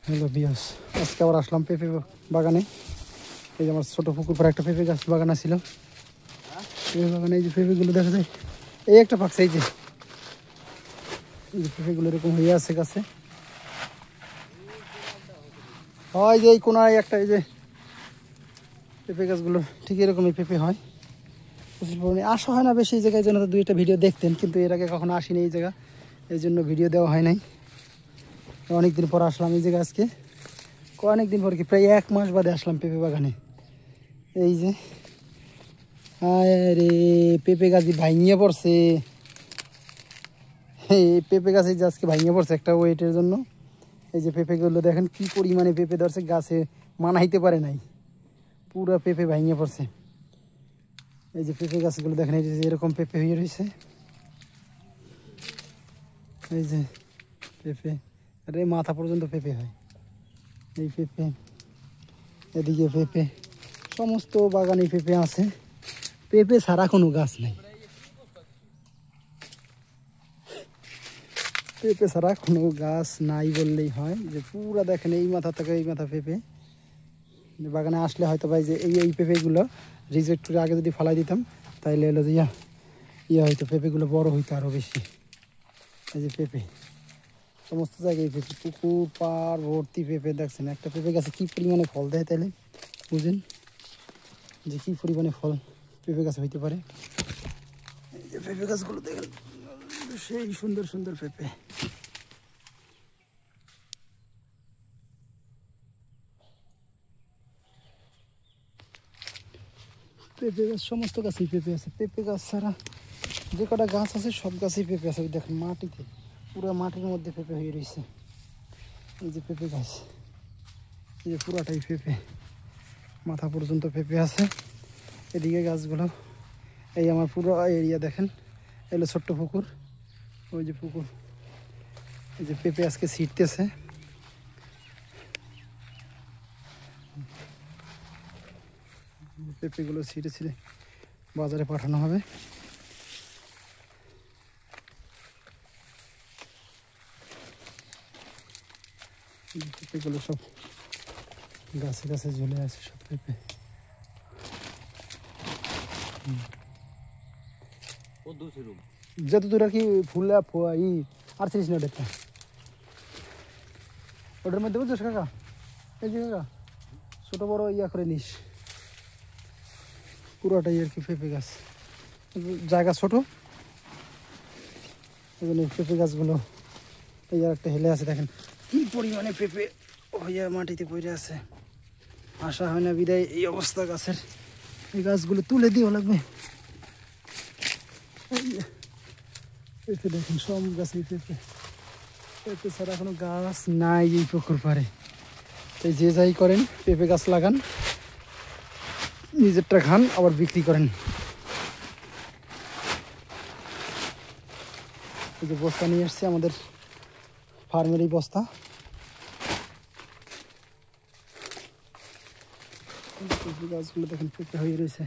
Hello বিয়াস, আজকে আবার আসলাম পেঁপে বাগানে। এই যে আমার ছোটো পুকুর পরে একটা পেঁপে গাছ বাগান ছিল। পেঁপে বাগানে এই যে পেঁপেগুলো দেখা যায়, এই একটা পাকছে। এই যে পেঁপেগুলো এরকম হয়ে আছে গাছে। হয় যে এই কোনায় একটা, এই যে পেঁপে গাছগুলো ঠিক এরকমই পেঁপে হয়। প্রচুর পরিমাণে আসা হয় না বেশি এই জায়গায়, জন্য তো দুই একটা ভিডিও দেখতেন, কিন্তু এর আগে কখনো আসিনি এই জায়গা, এই জন্য ভিডিও দেওয়া হয় নাই। অনেকদিন পর আসলাম এই জায়গা আজকে, অনেকদিন পর কি প্রায় 1 মাস বাদে আসলাম পেঁপে বাগানে। এই যে আরে পেঁপে গাছ ভাঙিয়ে পড়ছে, এই পেঁপে গাছে যে আজকে ভাঙিয়ে পড়ছে একটা ওয়েটের জন্য। এই যে পেঁপেগুলো দেখেন কি পরিমাণে পেঁপে ধরছে, গাছে মানাইতে পারে নাই, পুরো পেঁপে ভাঙিয়ে পড়ছে। এই যে পেঁপে গাছগুলো দেখেন, এই যে এরকম পেঁপে হয়ে রয়েছে। এই যে পেঁপে, আরে মাথা পর্যন্ত পেঁপে হয়। এই পেঁপে, এদিকে পেঁপে, সমস্ত বাগানে পেঁপে আছে। পেঁপে ছাড়া কোনো গাছ নেই, পেঁপে ছাড়া কোনো গাছ নাই বললেই হয়। যে পুরা দেখেন এই মাথা থেকে এই মাথা পেঁপে। বাগানে আসলে হয়তো ভাই যে এই পেঁপেগুলো রিজেক্ট করে আগে যদি ফালাই দিতাম, তাইলে হলো যে হয়তো পেঁপেগুলো বড় হইতো আরও বেশি। এই যে পেঁপে, সমস্ত জায়গায় পেঁপে, পুকুর পাড় ভর্তি পেঁপে। দেখছেন একটা পেঁপে গাছে কী পরিমাণে ফল দেয়, তাইলে বুঝেন যে কী পরিমাণে ফল পেঁপে গাছে হইতে পারে। এই যে পেঁপে গাছগুলো দেখেন, সেই সুন্দর সুন্দর পেঁপে। পেঁপে গাছ সমস্ত গাছেই পেঁপে আছে। পেঁপে গাছ ছাড়া যে কটা গাছ আছে সব গাছেই পেঁপে আছে। দেখেন মাটিতে, পুরো মাটির মধ্যে পেঁপে হয়ে রয়েছে। এই যে পেঁপে গাছ, এই যে পুরাটাই পেঁপে, মাথা পর্যন্ত পেঁপে আছে। এদিকে গাছগুলো, এই আমার পুরো এরিয়া দেখেন, এলো ছোট্ট পুকুর, ওই যে পুকুর। এই যে পেঁপে আজকে ছিটতেছে। পেঁপেগুলো ছিঁড়ে ছিঁড়ে বাজারে পাঠানো হবে। পেঁপেগুলো সব গাছে গাছে ঝুলে আছে সব পেঁপে। যত দূর আর কি ফুল আর ছিলিস না ওটা, ওটার মধ্যে বুঝছিস কাকা, এই যে কাকা ছোটো বড়ো করে নিস। পুরোটাই আর কি পেঁপে গাছ, জায়গা ছোটো, এই জন্য পেঁপে গাছগুলো এই আর একটা হেলে আছে। দেখেন কি পরিমাণে পেঁপে হইয়া মাটিতে পড়ে আছে। আসা হয় না বিদায় এই অবস্থা গাছের। এই গাছগুলো তুলে দিও লাগবে। পেঁপে দেখেন সব গাছে পেঁপে, পেঁপে ছাড়া কোনো গাছ নাই এই পুকুর পাড়ে। তাই যে যাই করেন পেঁপে গাছ লাগান, নিজেরটা খান, আবার বিক্রি করেন। এই যে বস্তা নিয়ে এসছে আমাদের ফার্মেরই বস্তা। গাছগুলো দেখেন পেঁপে হয়ে রয়েছে।